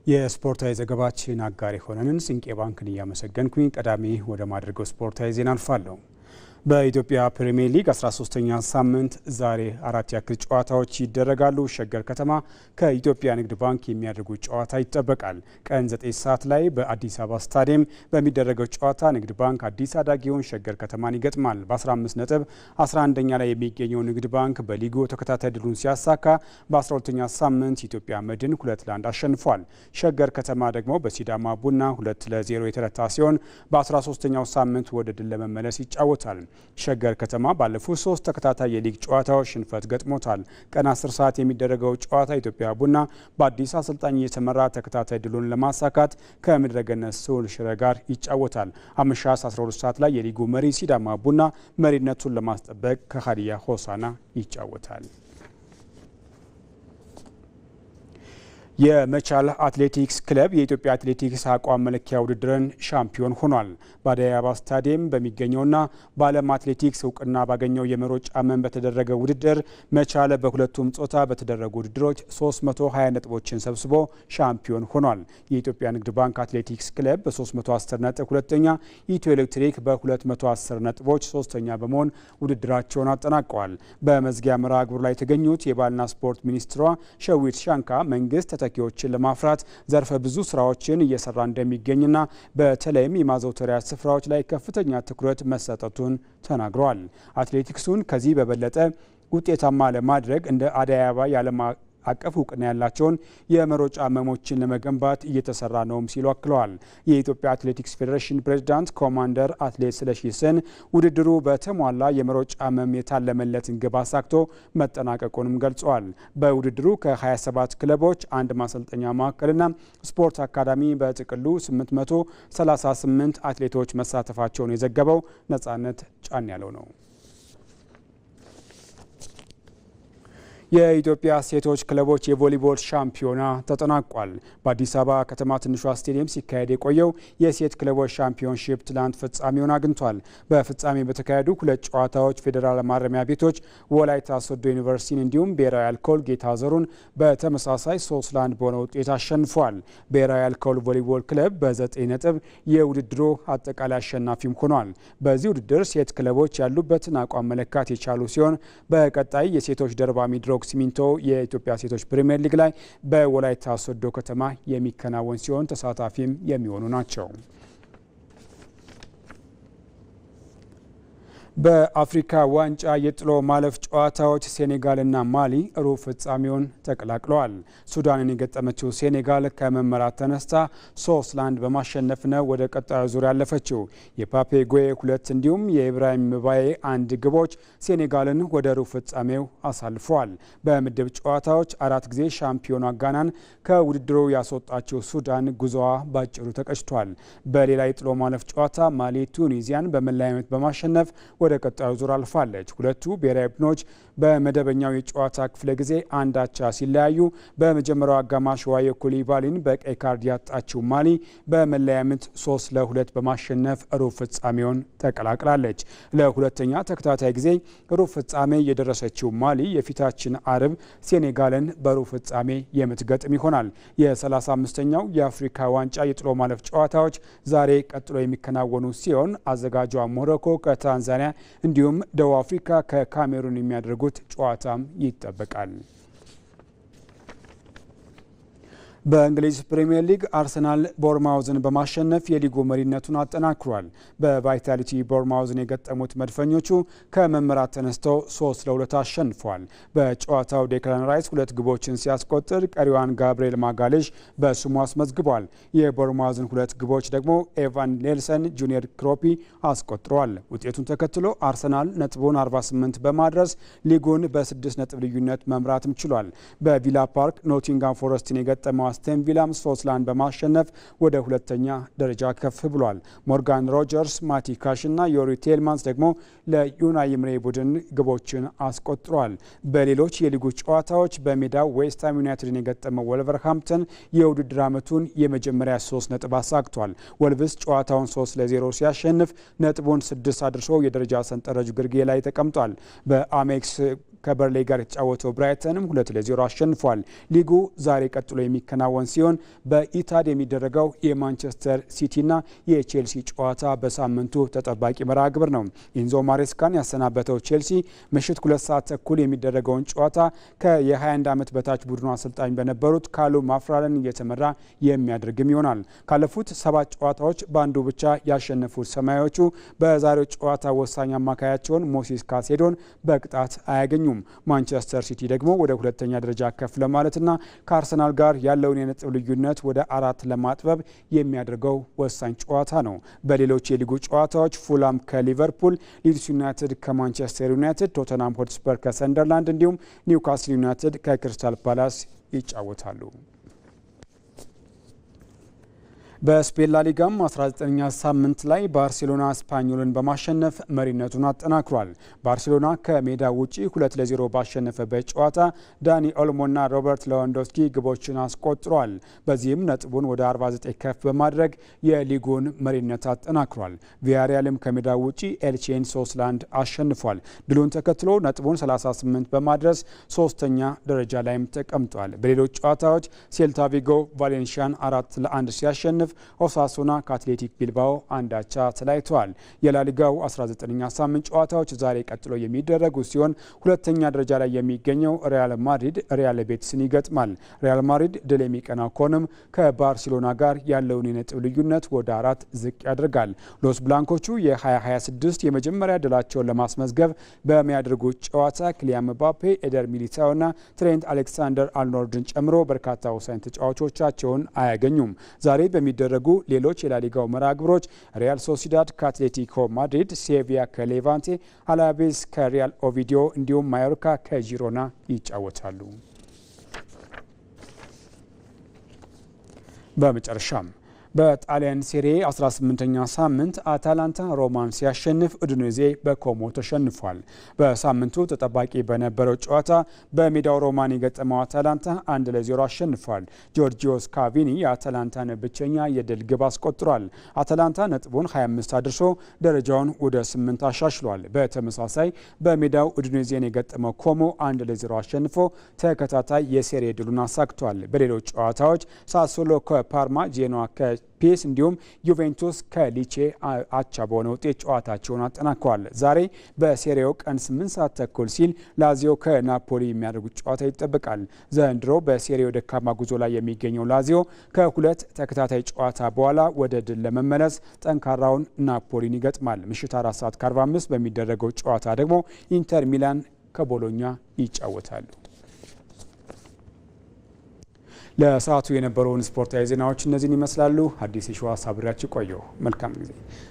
የስፖርታዊ ዘገባችን አጋር ሆነን ስንቄ ባንክን እያመሰገንኩኝ ቀዳሚ ወደ ማድረገው ስፖርታዊ ዜና አልፋለሁ። በኢትዮጵያ ፕሪሚየር ሊግ 13ኛ ሳምንት ዛሬ 4 ያክል ጨዋታዎች ይደረጋሉ። ሸገር ከተማ ከኢትዮጵያ ንግድ ባንክ የሚያደርጉት ጨዋታ ይጠበቃል። ቀን 9 ሰዓት ላይ በአዲስ አበባ ስታዲየም በሚደረገው ጨዋታ ንግድ ባንክ አዲስ አዳጊውን ሸገር ከተማን ይገጥማል። በ15 ነጥብ 11ኛ ላይ የሚገኘው ንግድ ባንክ በሊጉ ተከታታይ ድሉን ሲያሳካ በ12ኛ ሳምንት ኢትዮጵያ መድን 2-1 አሸንፏል። ሸገር ከተማ ደግሞ በሲዳማ ቡና 2-0 የተረታ ሲሆን በ13ኛው ሳምንት ወደ ድል ለመመለስ ይጫወታል። ሸገር ከተማ ባለፉት 3 ተከታታይ የሊግ ጨዋታዎች ሽንፈት ገጥሞታል። ቀን 10 ሰዓት የሚደረገው ጨዋታ ኢትዮጵያ ቡና በአዲስ አሰልጣኝ የተመራ ተከታታይ ድሉን ለማሳካት ከምድረገነት ስሁል ሽረ ጋር ይጫወታል። አመሻሽ 12 ሰዓት ላይ የሊጉ መሪ ሲዳማ ቡና መሪነቱን ለማስጠበቅ ከሀዲያ ሆሳና ይጫወታል። የመቻል አትሌቲክስ ክለብ የኢትዮጵያ አትሌቲክስ አቋም መለኪያ ውድድርን ሻምፒዮን ሆኗል። በአዲስ አበባ ስታዲየም በሚገኘውና በዓለም አትሌቲክስ እውቅና ባገኘው የመሮጫ መን በተደረገ ውድድር መቻል በሁለቱም ጾታ በተደረጉ ውድድሮች 320 ነጥቦችን ሰብስቦ ሻምፒዮን ሆኗል። የኢትዮጵያ ንግድ ባንክ አትሌቲክስ ክለብ በ310 ነጥብ ሁለተኛ፣ ኢትዮ ኤሌክትሪክ በ210 ነጥቦች ሶስተኛ በመሆን ውድድራቸውን አጠናቀዋል። በመዝጊያ መርሃ ግብሩ ላይ የተገኙት የባህልና ስፖርት ሚኒስትሯ ሸዊት ሻንካ መንግስት ተተኪዎችን ለማፍራት ዘርፈ ብዙ ስራዎችን እየሰራ እንደሚገኝና በተለይም የማዘውተሪያ ስፍራዎች ላይ ከፍተኛ ትኩረት መሰጠቱን ተናግረዋል። አትሌቲክሱን ከዚህ በበለጠ ውጤታማ ለማድረግ እንደ አዲስ አበባ የዓለም አቀፍ እውቅና ያላቸውን የመሮጫ መሞችን ለመገንባት እየተሰራ ነውም ሲሉ አክለዋል። የኢትዮጵያ አትሌቲክስ ፌዴሬሽን ፕሬዝዳንት ኮማንደር አትሌት ስለሺ ስህን ውድድሩ በተሟላ የመሮጫ መም የታለመለትን ግብ አሳክቶ መጠናቀቁንም ገልጸዋል። በውድድሩ ከ27 ክለቦች አንድ ማሰልጠኛ ማዕከልና ስፖርት አካዳሚ በጥቅሉ 838 አትሌቶች መሳተፋቸውን የዘገበው ነጻነት ጫን ያለው ነው። የኢትዮጵያ ሴቶች ክለቦች የቮሊቦል ሻምፒዮና ተጠናቋል። በአዲስ አበባ ከተማ ትንሿ ስቴዲየም ሲካሄድ የቆየው የሴት ክለቦች ሻምፒዮንሺፕ ትላንት ፍጻሜውን አግኝቷል። በፍጻሜ በተካሄዱ 2 ጨዋታዎች ፌዴራል ማረሚያ ቤቶች ወላይታ ሶዶ ዩኒቨርሲቲን እንዲሁም ብሔራዊ አልኮል ጌታ ዘሩን በተመሳሳይ 3-1 በሆነ ውጤት አሸንፏል። ብሔራዊ አልኮል ቮሊቦል ክለብ በ9 ነጥብ የውድድሩ አጠቃላይ አሸናፊም ሆኗል። በዚህ ውድድር ሴት ክለቦች ያሉበትን አቋም መለካት የቻሉ ሲሆን በቀጣይ የሴቶች ደርባ ሚድሮ ሲሚንቶ የኢትዮጵያ ሴቶች ፕሪሚየር ሊግ ላይ በወላይታ ሶዶ ከተማ የሚከናወን ሲሆን ተሳታፊም የሚሆኑ ናቸው። በአፍሪካ ዋንጫ የጥሎ ማለፍ ጨዋታዎች ሴኔጋልና ማሊ ሩብ ፍጻሜውን ተቀላቅለዋል። ሱዳንን የገጠመችው ሴኔጋል ከመመራት ተነስታ 3-1 በማሸነፍ ነው ወደ ቀጣዩ ዙር ያለፈችው። የፓፔ ጎዬ 2 እንዲሁም የኢብራሂም ምባዬ 1 ግቦች ሴኔጋልን ወደ ሩብ ፍጻሜው አሳልፈዋል። በምድብ ጨዋታዎች 4 ጊዜ ሻምፒዮኗ ጋናን ከውድድሩ ያስወጣችው ሱዳን ጉዞዋ ባጭሩ ተቀጭቷል። በሌላ የጥሎ ማለፍ ጨዋታ ማሊ ቱኒዚያን በመለያ ምት በማሸነፍ ወደ ቀጣዩ ዙር አልፋለች። ሁለቱ ብሔራዊ ቡድኖች በመደበኛው የጨዋታ ክፍለ ጊዜ አንድ አቻ ሲለያዩ በመጀመሪያው አጋማሽ ዋዮ ኩሊባሊን በቀይ ካርድ ያጣችው ማሊ በመለያ ምት 3-2 በማሸነፍ ሩብ ፍጻሜውን ተቀላቅላለች። ለሁለተኛ ተከታታይ ጊዜ ሩብ ፍጻሜ የደረሰችው ማሊ የፊታችን አርብ ሴኔጋልን በሩብ ፍጻሜ የምትገጥም ይሆናል። የ35ኛው የአፍሪካ ዋንጫ የጥሎ ማለፍ ጨዋታዎች ዛሬ ቀጥሎ የሚከናወኑ ሲሆን አዘጋጇ ሞሮኮ ከታንዛኒያ እንዲሁም ደቡብ አፍሪካ ከካሜሩን የሚያደርጉት ጨዋታም ይጠበቃል። በእንግሊዝ ፕሪሚየር ሊግ አርሰናል ቦርማውዝን በማሸነፍ የሊጉ መሪነቱን አጠናክሯል። በቫይታሊቲ ቦርማውዝን የገጠሙት መድፈኞቹ ከመመራት ተነስተው 3-2 አሸንፏል። በጨዋታው ዴክላን ራይስ 2 ግቦችን ሲያስቆጥር ቀሪዋን ጋብርኤል ማጋሌሽ በስሙ አስመዝግቧል። የቦርማውዝን 2 ግቦች ደግሞ ኤቫን ኔልሰን ጁኒየር ክሮፒ አስቆጥረዋል። ውጤቱን ተከትሎ አርሰናል ነጥቡን 48 በማድረስ ሊጉን በ6 ነጥብ ልዩነት መምራትም ችሏል። በቪላ ፓርክ ኖቲንጋም ፎረስትን የገጠመው አስተን ቪላም 3-1 በማሸነፍ ወደ ሁለተኛ ደረጃ ከፍ ብሏል። ሞርጋን ሮጀርስ፣ ማቲ ካሽ እና ዮሪ ቴልማንስ ደግሞ ለዩናይ ኤምሬ ቡድን ግቦችን አስቆጥሯል። በሌሎች የሊጉ ጨዋታዎች በሜዳው ዌስትሃም ዩናይትድን የገጠመው ወልቨርሃምፕተን የውድድር ዓመቱን የመጀመሪያ 3 ነጥብ አሳክቷል። ወልቭስ ጨዋታውን 3-0 ሲያሸንፍ ነጥቡን 6 አድርሶ የደረጃ ሰንጠረዡ ግርጌ ላይ ተቀምጧል። በአሜክስ ከበርሌይ ጋር የተጫወተው ብራይተንም 2-0 አሸንፏል። ሊጉ ዛሬ ቀጥሎ የሚከናወን ሲሆን በኢታድ የሚደረገው የማንቸስተር ሲቲና የቼልሲ ጨዋታ በሳምንቱ ተጠባቂ መርሃ ግብር ነው። ኢንዞ ማሬስካን ያሰናበተው ቼልሲ ምሽት 2 ሰዓት ተኩል የሚደረገውን ጨዋታ ከ21 ዓመት በታች ቡድኑ አሰልጣኝ በነበሩት ካሉ ማፍራለን እየተመራ የሚያደርግም ይሆናል። ካለፉት 7 ጨዋታዎች በአንዱ ብቻ ያሸነፉት ሰማያዎቹ በዛሬው ጨዋታ ወሳኝ አማካያቸውን ሞሲስ ካሴዶን በቅጣት አያገኙም። ማንቸስተር ሲቲ ደግሞ ወደ ሁለተኛ ደረጃ ከፍ ለማለትና ከአርሰናል ጋር ያለውን የነጥብ ልዩነት ወደ 4 ለማጥበብ የሚያደርገው ወሳኝ ጨዋታ ነው። በሌሎች የሊጉ ጨዋታዎች ፉላም ከሊቨርፑል፣ ሊድስ ዩናይትድ ከማንቸስተር ዩናይትድ፣ ቶተንሃም ሆትስፐር ከሰንደርላንድ እንዲሁም ኒውካስል ዩናይትድ ከክሪስታል ፓላስ ይጫወታሉ። በስፔን ላሊጋም 19ኛ ሳምንት ላይ ባርሴሎና ስፓኞልን በማሸነፍ መሪነቱን አጠናክሯል። ባርሴሎና ከሜዳ ውጪ 2-0 ባሸነፈበት ጨዋታ ዳኒ ኦልሞና ሮበርት ሌዋንዶስኪ ግቦችን አስቆጥሯል። በዚህም ነጥቡን ወደ 49 ከፍ በማድረግ የሊጉን መሪነት አጠናክሯል። ቪያሪያልም ከሜዳ ውጪ ኤልቼን 3-1 አሸንፏል። ድሉን ተከትሎ ነጥቡን 38 በማድረስ 3ኛ ደረጃ ላይም ተቀምጧል። በሌሎች ጨዋታዎች ሴልታ ቪጎ ቫሌንሺያን 4-1 ሲያሸንፍ ኦሳሱና ከአትሌቲክ ቢልባኦ 1-1 ተለያይተዋል። የላሊጋው 19ኛ ሳምንት ጨዋታዎች ዛሬ ቀጥሎ የሚደረጉ ሲሆን ሁለተኛ ደረጃ ላይ የሚገኘው ሪያል ማድሪድ ሪያል ቤቲስን ይገጥማል። ሪያል ማድሪድ ድል የሚቀናው ከሆነም ከባርሴሎና ጋር ያለውን የነጥብ ልዩነት ወደ 4 ዝቅ ያደርጋል። ሎስ ብላንኮቹ የ2026 የመጀመሪያ ድላቸውን ለማስመዝገብ በሚያደርጉት ጨዋታ ክሊያን ምባፔ፣ ኤደር ሚሊታውና ትሬንት አሌክሳንደር አርኖልድን ጨምሮ በርካታ ወሳኝ ተጫዋቾቻቸውን አያገኙም። ዛሬ በሚደረጉ ሌሎች የላሊጋው መርሃ ግብሮች ሪያል ሶሲዳድ ከአትሌቲኮ ማድሪድ፣ ሴቪያ ከሌቫንቴ፣ አላቤስ ከሪያል ኦቪዲዮ እንዲሁም ማዮርካ ከጂሮና ይጫወታሉ። በመጨረሻም በጣሊያን ሴሪ 18ኛ ሳምንት አታላንታ ሮማን ሲያሸንፍ ኡዲኔዜ በኮሞ ተሸንፏል። በሳምንቱ ተጠባቂ በነበረው ጨዋታ በሜዳው ሮማን የገጠመው አታላንታ 1-0 አሸንፏል። ጆርጂዮ ስካቪኒ የአታላንታን ብቸኛ የድል ግብ አስቆጥሯል። አታላንታ ነጥቡን 25 አድርሶ ደረጃውን ወደ 8 አሻሽሏል። በተመሳሳይ በሜዳው ኡዲኔዜን የገጠመው ኮሞ 1-0 አሸንፎ ተከታታይ የሴሪ ድሉን አሳክቷል። በሌሎች ጨዋታዎች ሳሶሎ ከፓርማ፣ ጄኖዋ ፒኤስ እንዲሁም ዩቬንቱስ ከሊቼ አቻ በሆነ ውጤት ጨዋታቸውን አጠናቀዋል። ዛሬ በሴሪያው ቀን 8 ሰዓት ተኩል ሲል ላዚዮ ከናፖሊ የሚያደርጉት ጨዋታ ይጠበቃል። ዘንድሮ በሴሪያው ደካማ ጉዞ ላይ የሚገኘው ላዚዮ ከ2 ተከታታይ ጨዋታ በኋላ ወደ ድል ለመመለስ ጠንካራውን ናፖሊን ይገጥማል። ምሽት 4 ሰዓት ከ45 በሚደረገው ጨዋታ ደግሞ ኢንተር ሚላን ከቦሎኛ ይጫወታሉ። ለሰዓቱ የነበሩን ስፖርታዊ ዜናዎች እነዚህን ይመስላሉ። አዲስ የሸዋስ አብሬያችሁ ቆየሁ። መልካም ጊዜ